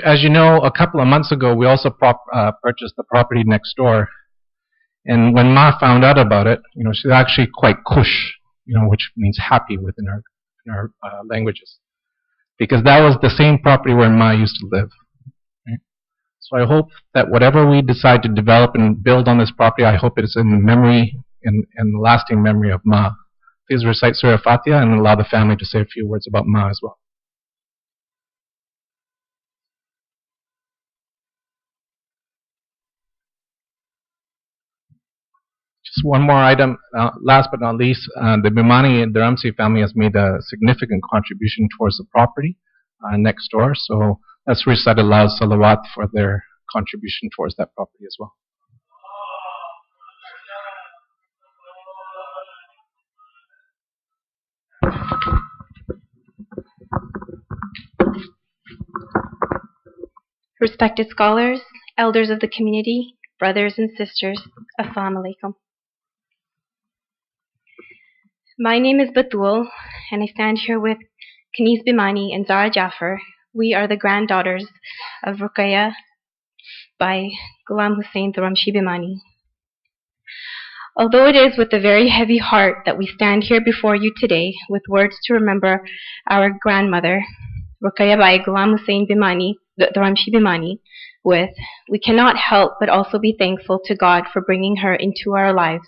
As you know, a couple of months ago, we also purchased the property next door. And when Ma found out about it, she's actually quite kush, which means happy within her languages, because that was the same property where Ma used to live. Right? So I hope that whatever we decide to develop and build on this property, I hope it is in memory, in lasting memory of Ma. Please recite Surah Fatiha and allow the family to say a few words about Ma as well. Just one more item, last but not least, the Bhimani and Dharamshi family has made a significant contribution towards the property next door, so let's recite a loud salawat for their contribution towards that property as well. Respected scholars, elders of the community, brothers and sisters, Assalamu alaikum. My name is Batul, and I stand here with Kaniz Bhimani and Zara Jaffer. We are the granddaughters of Rukiyabai by Gulamhussein Dharamshi Bhimani. Although it is with a very heavy heart that we stand here before you today with words to remember our grandmother, Rukiyabai Gulamhussein Dharamshi Bhimani, we cannot help but also be thankful to God for bringing her into our lives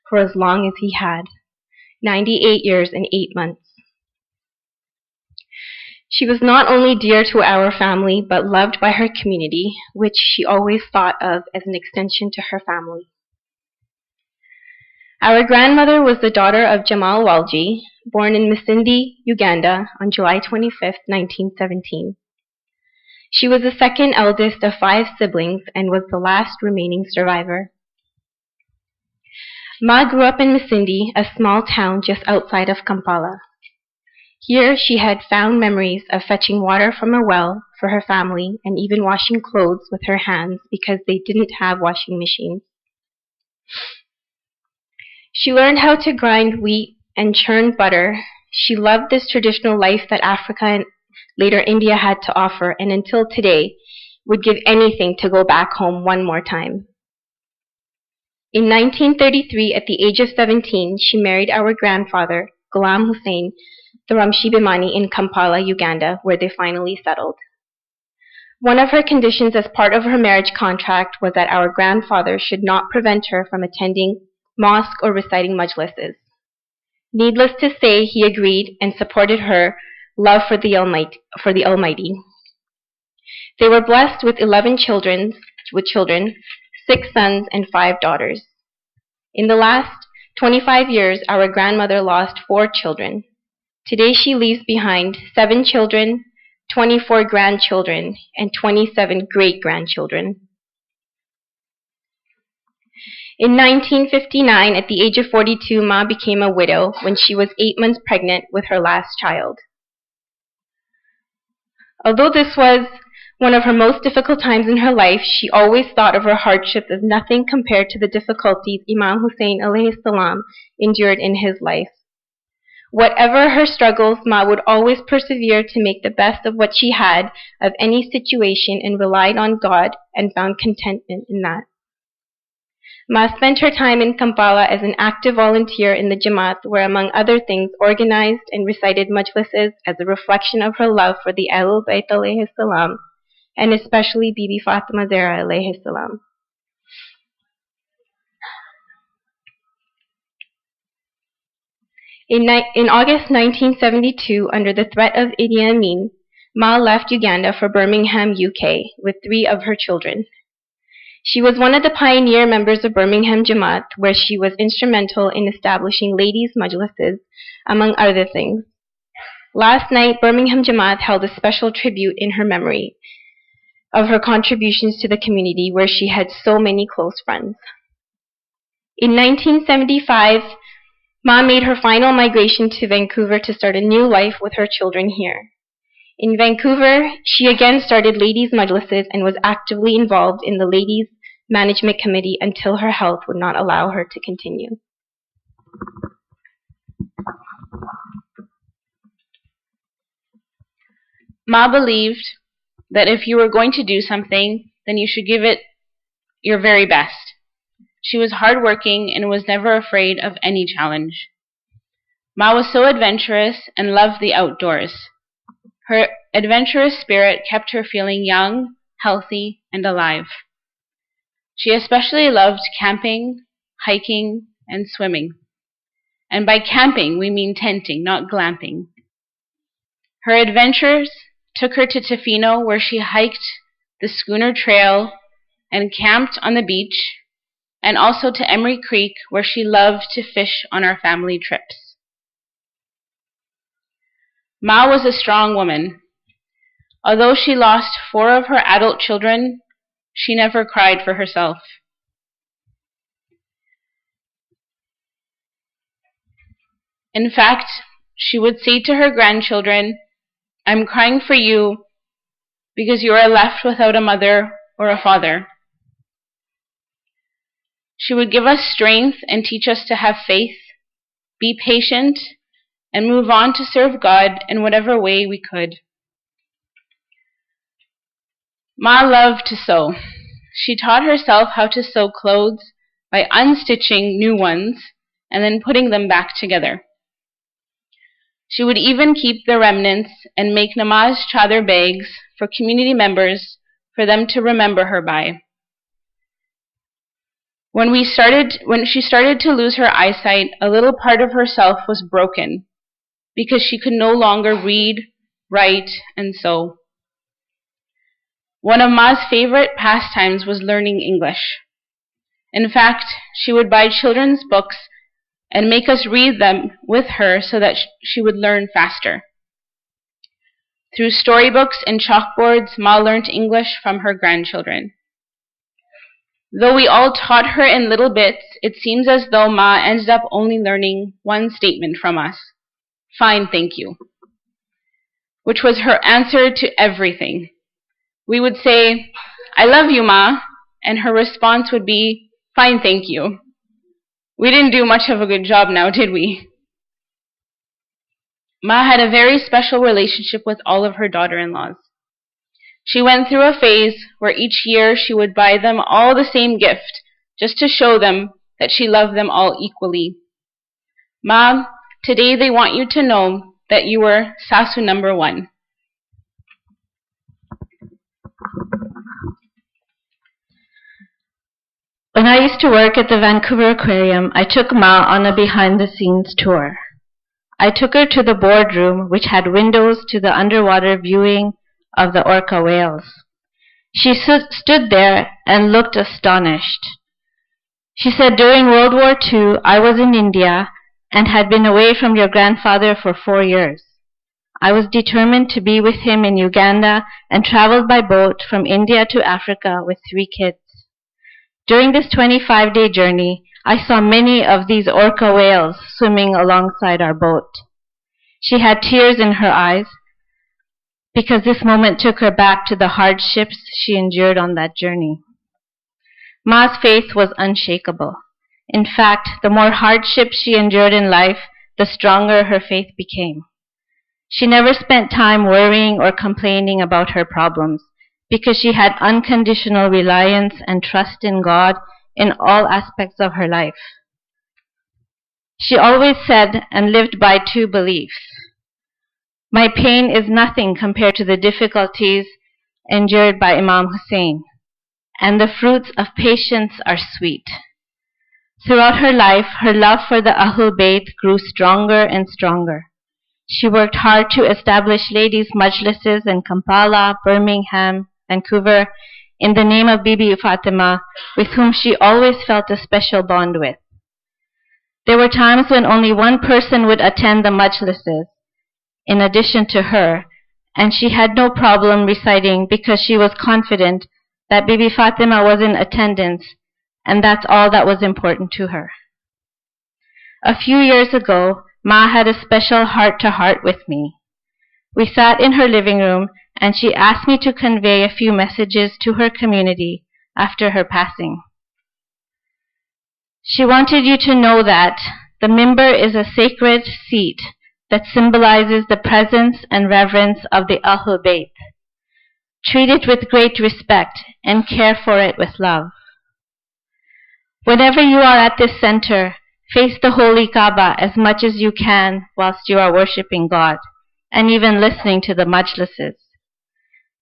for as long as He had, 98 years and 8 months. She was not only dear to our family, but loved by her community, which she always thought of as an extension to her family. Our grandmother was the daughter of Jamal Walji, born in Masindi, Uganda, on July 25, 1917. She was the second eldest of 5 siblings and was the last remaining survivor. Ma grew up in Masindi, a small town just outside of Kampala. Here she had fond memories of fetching water from a well for her family and even washing clothes with her hands because they didn't have washing machines. She learned how to grind wheat and churn butter. She loved this traditional life that Africa and later India had to offer, and until today would give anything to go back home one more time. In 1933, at the age of 17, she married our grandfather, Gulamhussein Dharamshi Bhimani, in Kampala, Uganda, where they finally settled. One of her conditions as part of her marriage contract was that our grandfather should not prevent her from attending mosque or reciting majlises. Needless to say, he agreed and supported her love for the Almighty. They were blessed with 11 children, 6 sons and 5 daughters. In the last 25 years, our grandmother lost 4 children. Today she leaves behind 7 children, 24 grandchildren, and 27 great-grandchildren. In 1959, at the age of 42, Ma became a widow when she was 8 months pregnant with her last child. Although this was one of her most difficult times in her life, she always thought of her hardships as nothing compared to the difficulties Imam Hussein alayhi salam endured in his life. Whatever her struggles, Ma would always persevere to make the best of what she had of any situation and relied on God and found contentment in that. Ma spent her time in Kampala as an active volunteer in the Jamaat, where among other things organized and recited majlises as a reflection of her love for the Ahlul Bayt alayhi salam, and especially Bibi Fatima Zahra alayhi salam. In August 1972, under the threat of Idi Amin, Ma left Uganda for Birmingham, UK, with 3 of her children. She was one of the pioneer members of Birmingham Jamaat, where she was instrumental in establishing ladies' majlises, among other things. Last night, Birmingham Jamaat held a special tribute in her memory of her contributions to the community, where she had so many close friends. In 1975, Ma made her final migration to Vancouver to start a new life with her children here. In Vancouver, she again started ladies' majlises and was actively involved in the ladies' management committee until her health would not allow her to continue. Ma believed that if you were going to do something, then you should give it your very best. She was hardworking and was never afraid of any challenge. Ma was so adventurous and loved the outdoors. Her adventurous spirit kept her feeling young, healthy, and alive. She especially loved camping, hiking, and swimming. And by camping, we mean tenting, not glamping. Her adventures took her to Tofino, where she hiked the Schooner Trail and camped on the beach, and also to Emery Creek, where she loved to fish on our family trips. Ma was a strong woman. Although she lost 4 of her adult children, she never cried for herself. In fact, she would say to her grandchildren, "I'm crying for you because you are left without a mother or a father." She would give us strength and teach us to have faith, be patient, and move on to serve God in whatever way we could. Ma loved to sew. She taught herself how to sew clothes by unstitching new ones and then putting them back together. She would even keep the remnants and make namaz chadar bags for community members for them to remember her by. When she started to lose her eyesight, a little part of herself was broken because she could no longer read, write, and sew. One of Ma's favorite pastimes was learning English. In fact, she would buy children's books and make us read them with her so that she would learn faster. Through storybooks and chalkboards, Ma learned English from her grandchildren. Though we all taught her in little bits, it seems as though Ma ended up only learning one statement from us: "Fine, thank you," which was her answer to everything. We would say, "I love you, Ma," and her response would be, "Fine, thank you." We didn't do much of a good job now, did we? Ma had a very special relationship with all of her daughter-in-laws. She went through a phase where each year she would buy them all the same gift, just to show them that she loved them all equally. "Ma, today they want you to know that you were Sasu number 1. When I used to work at the Vancouver Aquarium, I took Ma on a behind-the-scenes tour. I took her to the boardroom, which had windows to the underwater viewing of the orca whales. She stood there and looked astonished. She said, "During World War II, I was in India and had been away from your grandfather for 4 years. I was determined to be with him in Uganda and traveled by boat from India to Africa with 3 kids. During this 25-day journey, I saw many of these orca whales swimming alongside our boat." She had tears in her eyes because this moment took her back to the hardships she endured on that journey. Ma's faith was unshakable. In fact, the more hardships she endured in life, the stronger her faith became. She never spent time worrying or complaining about her problems because she had unconditional reliance and trust in God in all aspects of her life. She always said and lived by 2 beliefs. "My pain is nothing compared to the difficulties endured by Imam Hussein, and the fruits of patience are sweet." Throughout her life, her love for the Ahlul Bayt grew stronger and stronger. She worked hard to establish ladies' majlises in Kampala, Birmingham, Vancouver, in the name of Bibi Fatima, with whom she always felt a special bond with. There were times when only one person would attend the majlises, in addition to her, and she had no problem reciting because she was confident that Bibi Fatima was in attendance, and that's all that was important to her. A few years ago, Ma had a special heart-to-heart with me. We sat in her living room, and she asked me to convey a few messages to her community after her passing. She wanted you to know that the mimbar is a sacred seat that symbolizes the presence and reverence of the Ahlul Bayt. Treat it with great respect and care for it with love. Whenever you are at this center, face the holy Kaaba as much as you can whilst you are worshipping God, and even listening to the majlises.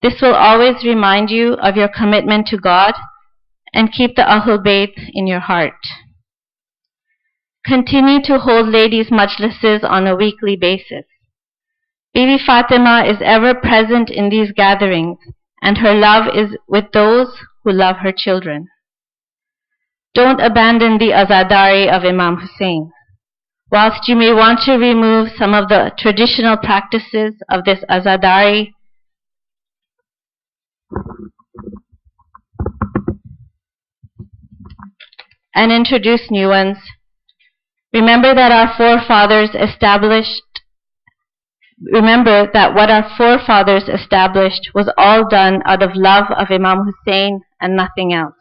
This will always remind you of your commitment to God and keep the Ahlul Bayt in your heart. Continue to hold ladies' majlises on a weekly basis. Bibi Fatima is ever present in these gatherings, and her love is with those who love her children. Don't abandon the azadari of Imam Hussein. Whilst you may want to remove some of the traditional practices of this azadari, and introduce new ones, remember that what our forefathers established was all done out of love of Imam Hussein and nothing else.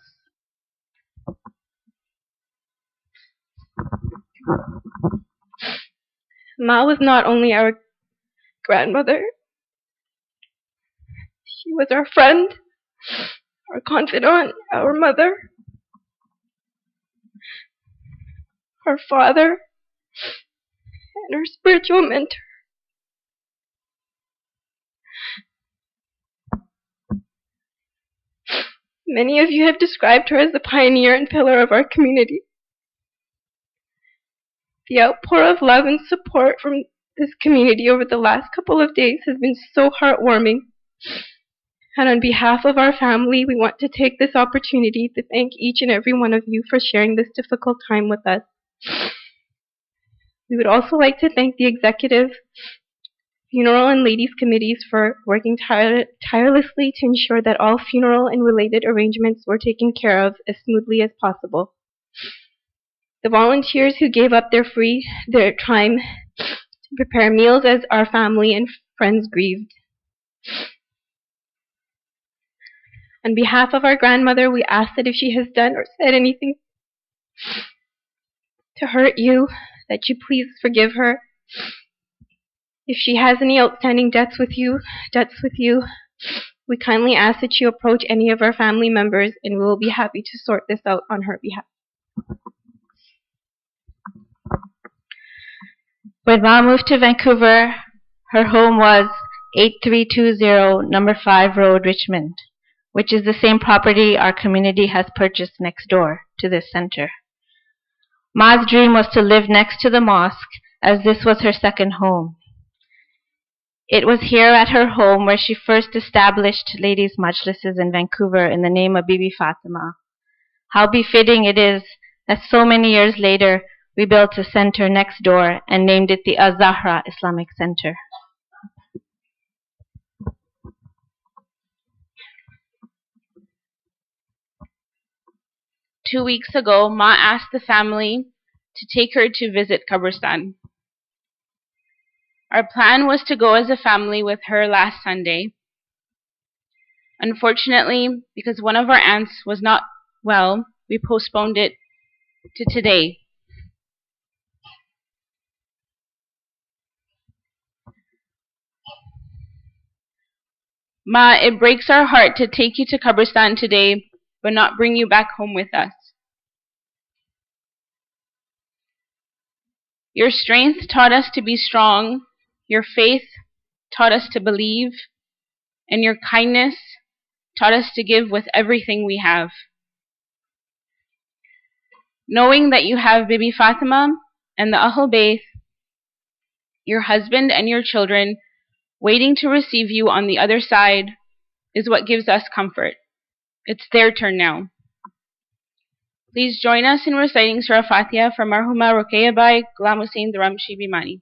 Ma was not only our grandmother, she was our friend, our confidant, our mother, our father, and our spiritual mentor. Many of you have described her as the pioneer and pillar of our community. The outpour of love and support from this community over the last couple of days has been so heartwarming. And on behalf of our family, we want to take this opportunity to thank each and every one of you for sharing this difficult time with us. We would also like to thank the executive, funeral and ladies committees for working tirelessly to ensure that all funeral and related arrangements were taken care of as smoothly as possible. The volunteers who gave up their time to prepare meals as our family and friends grieved. On behalf of our grandmother, we ask that if she has done or said anything to hurt you, that you please forgive her. If she has any outstanding debts with you, we kindly ask that you approach any of our family members, and we will be happy to sort this out on her behalf. When Ma moved to Vancouver, her home was 8320 Number 5 Road, Richmond, which is the same property our community has purchased next door to this center. Ma's dream was to live next to the mosque, as this was her second home. It was here at her home where she first established ladies' majlises in Vancouver in the name of Bibi Fatima. How befitting it is that so many years later we built a center next door and named it the Al-Zahra Islamic Center. Two weeks ago, Ma asked the family to take her to visit Qabristan. Our plan was to go as a family with her last Sunday. Unfortunately, because one of our aunts was not well, we postponed it to today. Ma, it breaks our heart to take you to Qabristan today, but not bring you back home with us. Your strength taught us to be strong, your faith taught us to believe, and your kindness taught us to give with everything we have. Knowing that you have Bibi Fatima and the Ahl Bayt, your husband and your children, waiting to receive you on the other side is what gives us comfort. It's their turn now. Please join us in reciting Surah Fatiha for Marhuma Rukiyabai, Gulamhussein, Dharamshi, Bhimani.